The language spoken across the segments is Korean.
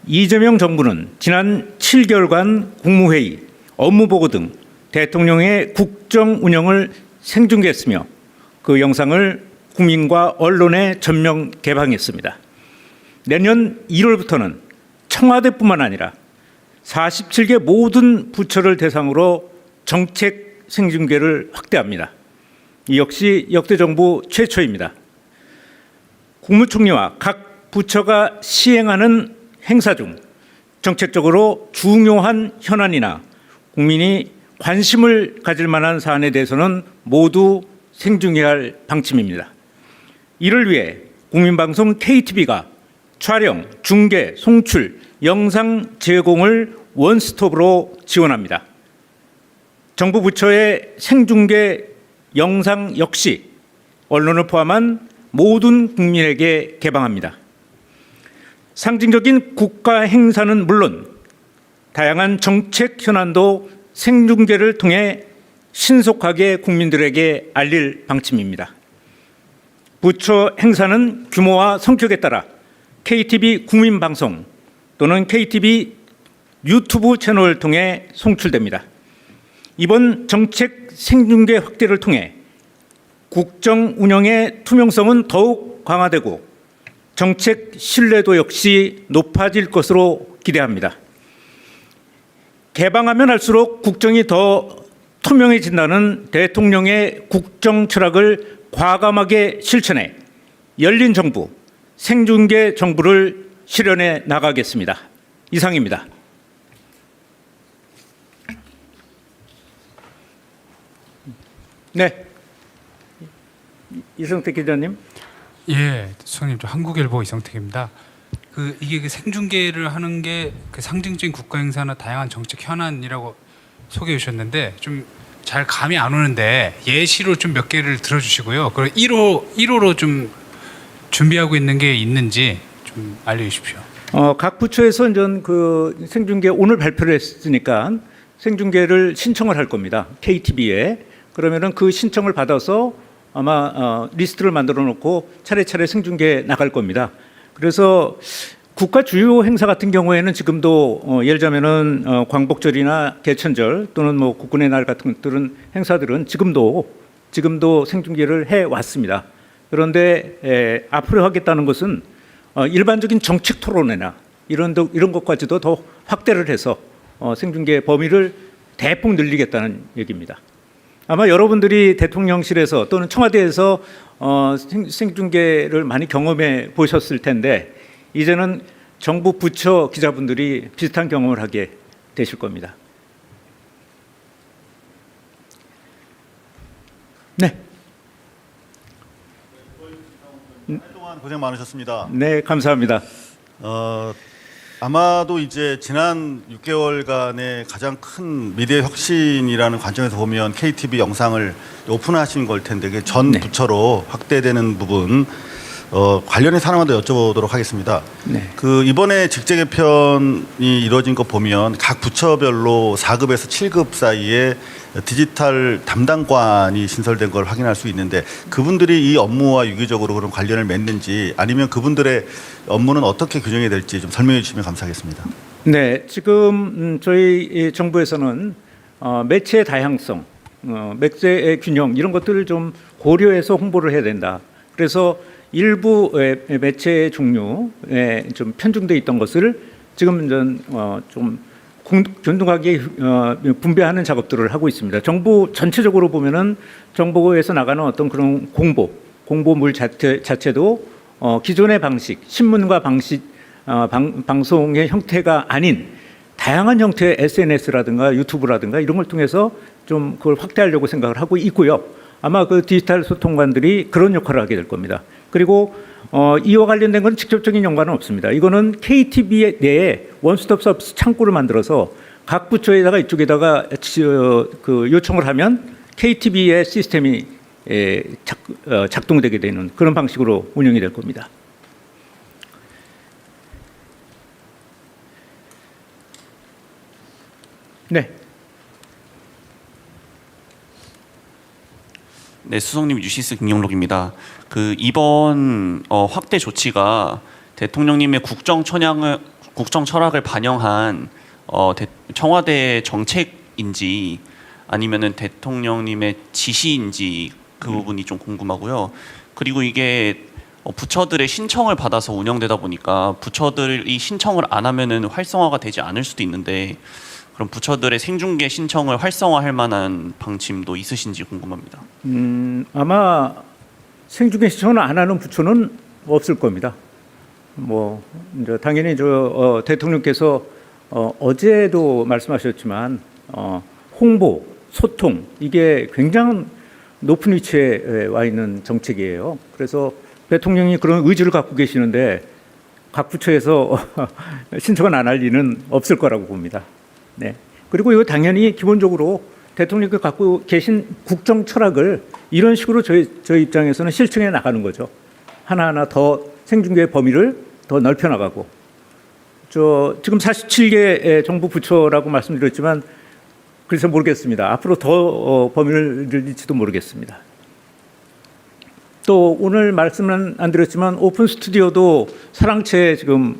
이재명 정부는 지난 7개월간 국무회의, 업무보고 등 대통령의 국정 운영을 생중계했으며 그 영상을 국민과 언론에 전면 개방했습니다. 내년 1월부터는 청와대뿐만 아니라 47개 모든 부처를 대상으로 정책 생중계를 확대합니다. 이 역시 역대 정부 최초입니다. 국무총리와 각 부처가 시행하는 행사 중 정책적으로 중요한 현안이나 국민이 관심을 가질 만한 사안에 대해서는 모두 생중계할 방침입니다. 이를 위해 국민방송 KTV가 촬영, 중계, 송출, 영상 제공을 원스톱으로 지원합니다. 정부 부처의 생중계 영상 역시 언론을 포함한 모든 국민에게 개방합니다. 상징적인 국가 행사는 물론 다양한 정책 현안도 생중계를 통해 신속하게 국민들에게 알릴 방침입니다. 부처 행사는 규모와 성격에 따라 KTV 국민방송 또는 KTV 유튜브 채널을 통해 송출됩니다. 이번 정책 생중계 확대를 통해 국정 운영의 투명성은 더욱 강화되고 정책 신뢰도 역시 높아질 것으로 기대합니다. 개방하면 할수록 국정이 더 투명해진다는 대통령의 국정 철학을 과감하게 실천해 열린 정부, 생중계 정부를 실현해 나가겠습니다. 이상입니다. 네, 이성택 기자님. 예, 수석님, 저 한국일보 이성택입니다. 이게 생중계를 하는 게 상징적인 국가 행사나 다양한 정책 현안이라고 소개해 주셨는데 좀 잘 감이 안 오는데 예시로 좀 몇 개를 들어주시고요. 그리고 1호로 좀 준비하고 있는 게 있는지 좀 알려주십시오. 각 부처에서 이제 그 생중계 오늘 발표를 했으니까 생중계를 신청을 할 겁니다. KTV에. 그러면은 그 신청을 받아서 아마 리스트를 만들어 놓고 차례차례 생중계 나갈 겁니다. 그래서 국가 주요 행사 같은 경우에는 지금도 예를 들자면은 광복절이나 개천절 또는 뭐 국군의 날 같은 것들은 행사들은 지금도 생중계를 해 왔습니다. 그런데 앞으로 하겠다는 것은 일반적인 정책 토론회나 이런 것까지도 더 확대를 해서 생중계 범위를 대폭 늘리겠다는 얘기입니다. 아마 여러분들이 대통령실에서 또는 청와대에서 생중계를 많이 경험해 보셨을 텐데 이제는 정부 부처 기자분들이 비슷한 경험을 하게 되실 겁니다. 네. 한동안 고생 많으셨습니다. 네, 감사합니다. 아마도 이제 지난 6개월간의 가장 큰 미래 혁신이라는 관점에서 보면 KTV 영상을 오픈하신 걸 텐데 그게 전 네. 부처로 확대되는 부분 관련해서 하나만 더 여쭤보도록 하겠습니다. 네. 이번에 직제 개편이 이루어진 거 보면 각 부처별로 4급에서 7급 사이에 디지털 담당관이 신설된 걸 확인할 수 있는데 그분들이 이 업무와 유기적으로 그런 관련을 맺는지 아니면 그분들의 업무는 어떻게 규정이 될지 좀 설명해 주시면 감사하겠습니다. 네, 지금 저희 정부에서는 매체의 다양성, 매체의 균형 이런 것들을 좀 고려해서 홍보를 해야 된다. 그래서 일부 매체의 종류에 좀 편중돼 있던 것을 지금 좀 균등하게 분배하는 작업들을 하고 있습니다. 정부 전체적으로 보면은 정부에서 나가는 어떤 그런 공보물 자체도 기존의 방식, 신문과 방송의 형태가 아닌 다양한 형태의 SNS라든가 유튜브라든가 이런 걸 통해서 좀 그걸 확대하려고 생각을 하고 있고요. 아마 그 디지털 소통관들이 그런 역할을 하게 될 겁니다. 그리고 이와 관련된 건 직접적인 연관은 없습니다. 이거는 KTV 내에 원스톱 서비스 창구를 만들어서 각 부처에다가 이쪽에다가 그 요청을 하면 KTV의 시스템이 작동되게 되는 그런 방식으로 운영이 될 겁니다. 네. 네, 수석님 유시스 김영록입니다. 이번 확대 조치가 대통령님의 국정 국정 철학을 반영한 청와대 정책인지 아니면은 대통령님의 지시인지 그 부분이 좀 궁금하고요. 그리고 이게 부처들의 신청을 받아서 운영되다 보니까 부처들이 신청을 안 하면은 활성화가 되지 않을 수도 있는데 그럼 부처들의 생중계 신청을 활성화할 만한 방침도 있으신지 궁금합니다. 아마 생중계 신청을 안 하는 부처는 없을 겁니다. 뭐 이제 당연히 대통령께서 어제도 말씀하셨지만 홍보, 소통 이게 굉장히 높은 위치에 와 있는 정책이에요. 그래서 대통령이 그런 의지를 갖고 계시는데 각 부처에서 신청을 안 할 리는 없을 거라고 봅니다. 네. 그리고 이거 당연히 기본적으로 대통령이 갖고 계신 국정 철학을 이런 식으로 저희 입장에서는 실천해 나가는 거죠. 하나하나 더 생중계의 범위를 더 넓혀 나가고. 지금 47개 정부 부처라고 말씀드렸지만 그래서 모르겠습니다. 앞으로 더 범위를 늘릴지도 모르겠습니다. 또 오늘 말씀은 안 드렸지만 오픈 스튜디오도 사랑채 지금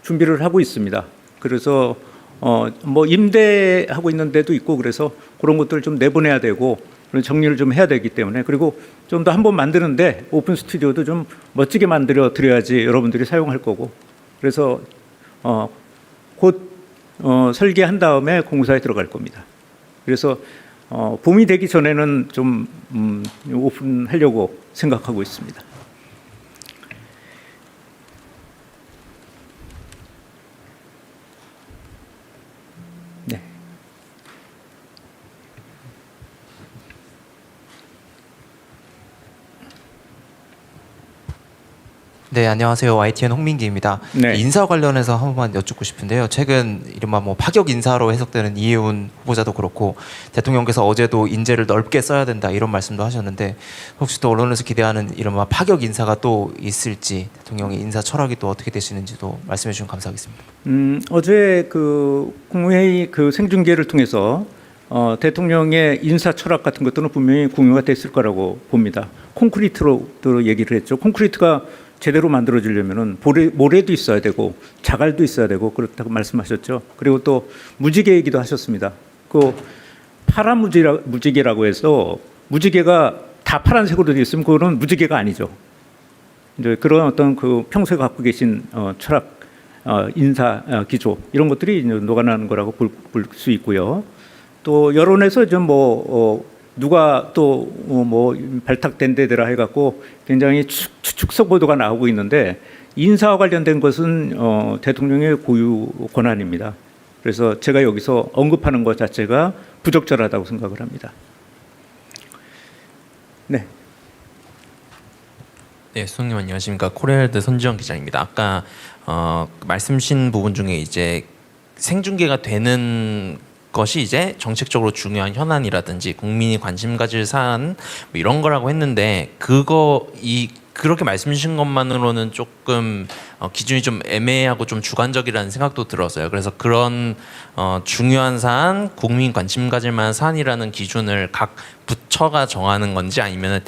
준비를 하고 있습니다. 그래서 뭐 임대하고 있는 데도 있고 그래서 그런 것들을 좀 내보내야 되고 그런 정리를 좀 해야 되기 때문에 그리고 좀 더 한번 만드는데 오픈 스튜디오도 좀 멋지게 만들어 드려야지 여러분들이 사용할 거고 그래서 곧 설계한 다음에 공사에 들어갈 겁니다. 그래서 봄이 되기 전에는 좀 오픈하려고 생각하고 있습니다. 네. 네, 안녕하세요. YTN 홍민기입니다. 네. 인사 관련해서 한 번만 여쭙고 싶은데요. 최근 이른바 뭐 파격 인사로 해석되는 이해운 후보자도 그렇고 대통령께서 어제도 인재를 넓게 써야 된다 이런 말씀도 하셨는데 혹시 또 언론에서 기대하는 이른바 파격 인사가 또 있을지 대통령의 인사 철학이 또 어떻게 되시는지도 말씀해 주시면 감사하겠습니다. 어제 그 국무회의 그 생중계를 통해서 대통령의 인사 철학 같은 것들은 분명히 공유가 됐을 거라고 봅니다. 콘크리트로 얘기를 했죠. 콘크리트가 제대로 만들어지려면은 모래도 있어야 되고 자갈도 있어야 되고 그렇다고 말씀하셨죠. 그리고 또 무지개 얘기도 하셨습니다. 그 파란 무지개라고 해서 무지개가 다 파란색으로 되어 있으면 그거는 무지개가 아니죠. 이제 그런 어떤 그 평소에 갖고 계신 철학, 인사 기조 이런 것들이 이제 녹아나는 거라고 볼 수 있고요. 또 여론에서 좀 누가 또 뭐 발탁된 데더라 해갖고 굉장히 추측성 보도가 나오고 있는데 인사와 관련된 것은 대통령의 고유 권한입니다. 그래서 제가 여기서 언급하는 것 자체가 부적절하다고 생각을 합니다. 네. 네, 수석님 안녕하십니까. 코리아헬드 손지영 기자입니다. 아까 말씀 주신 부분 중에 이제 생중계가 되는 것이 이제 정책적으로 중요한 현안이라든지 국민이 관심 가질 사안 뭐 이런 거라고 했는데 그렇게 말씀 주신 것만으로는 조금 기준이 좀 애매하고 좀 주관적이라는 생각도 들었어요. 그래서 그런 중요한 사안, 국민 관심 가질 만한 사안이라는 기준을 각 부처가 정하는 건지 아니면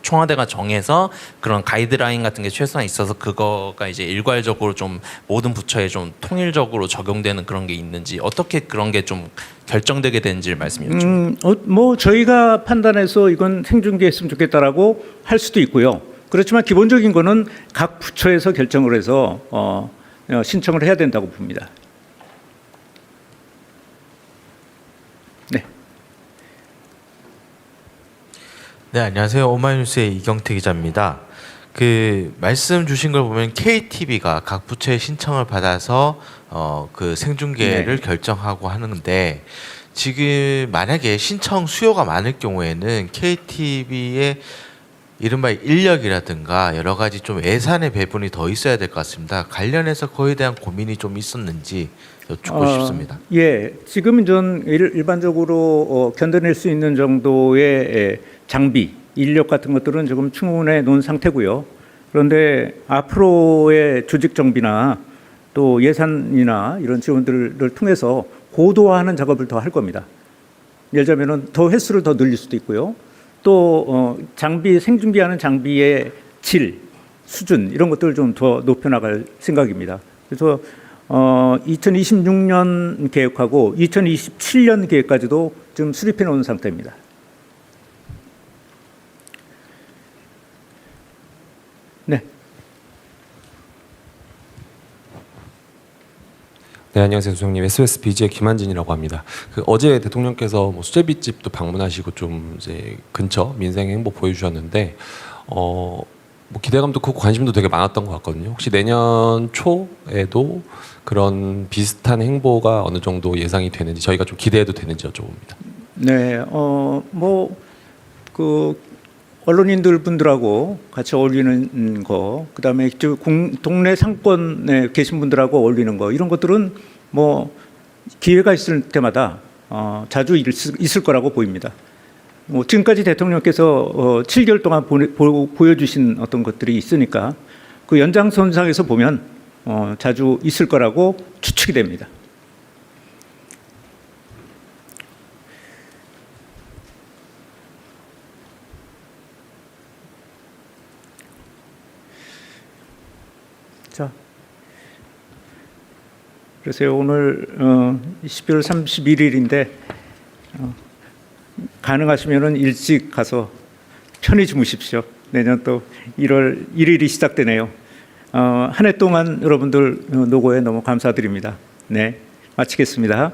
청와대가 정해서 그런 가이드라인 같은 게 최소한 있어서 그거가 이제 일괄적으로 좀 모든 부처에 좀 통일적으로 적용되는 그런 게 있는지 어떻게 그런 게 좀 결정되게 되는지를 말씀 여쭙니다. 뭐 저희가 판단해서 이건 생중계했으면 좋겠다라고 할 수도 있고요. 그렇지만 기본적인 거는 각 부처에서 결정을 해서 신청을 해야 된다고 봅니다. 네. 네, 안녕하세요. 오마이뉴스의 이경태 기자입니다. 그 말씀 주신 걸 보면 KTV가 각 부처의 신청을 받아서 그 생중계를 결정하고 하는데 지금 만약에 신청 수요가 많을 경우에는 KTV의 이른바 인력이라든가 여러 가지 좀 예산의 배분이 더 있어야 될 것 같습니다. 관련해서 그에 대한 고민이 좀 있었는지 여쭙고 싶습니다. 예, 지금 전 일반적으로 견뎌낼 수 있는 정도의 장비, 인력 같은 것들은 지금 충분해 놓은 상태고요. 그런데 앞으로의 조직 정비나 또 예산이나 이런 지원들을 통해서 고도화하는 작업을 더 할 겁니다. 예를 들면은 더 횟수를 더 늘릴 수도 있고요. 또 장비 생중계하는 장비의 질, 수준 이런 것들을 좀 더 높여나갈 생각입니다. 그래서 2026년 계획하고 2027년 계획까지도 지금 수립해 놓은 상태입니다. 네. 네, 안녕하세요, 소장님. SBS BG의 김한진이라고 합니다. 어제 대통령께서 뭐 수제비집도 방문하시고 좀 이제 근처 민생 행보 보여주셨는데, 뭐 기대감도 크고 관심도 되게 많았던 것 같거든요. 혹시 내년 초에도 그런 비슷한 행보가 어느 정도 예상이 되는지, 저희가 좀 기대해도 되는지 여쭤봅니다. 네, 언론인들 분들하고 같이 어울리는 거, 그다음에 동네 상권에 계신 분들하고 어울리는 거, 이런 것들은 뭐 기회가 있을 때마다 자주 있을 거라고 보입니다. 지금까지 대통령께서 7개월 동안 보여주신 어떤 것들이 있으니까 그 연장선상에서 보면 자주 있을 거라고 추측이 됩니다. 자, 그래서 오늘 12월 31일인데 가능하시면은 일찍 가서 편히 주무십시오. 내년 또 1월 1일이 시작되네요. 한 해 동안 여러분들 노고에 너무 감사드립니다. 네, 마치겠습니다.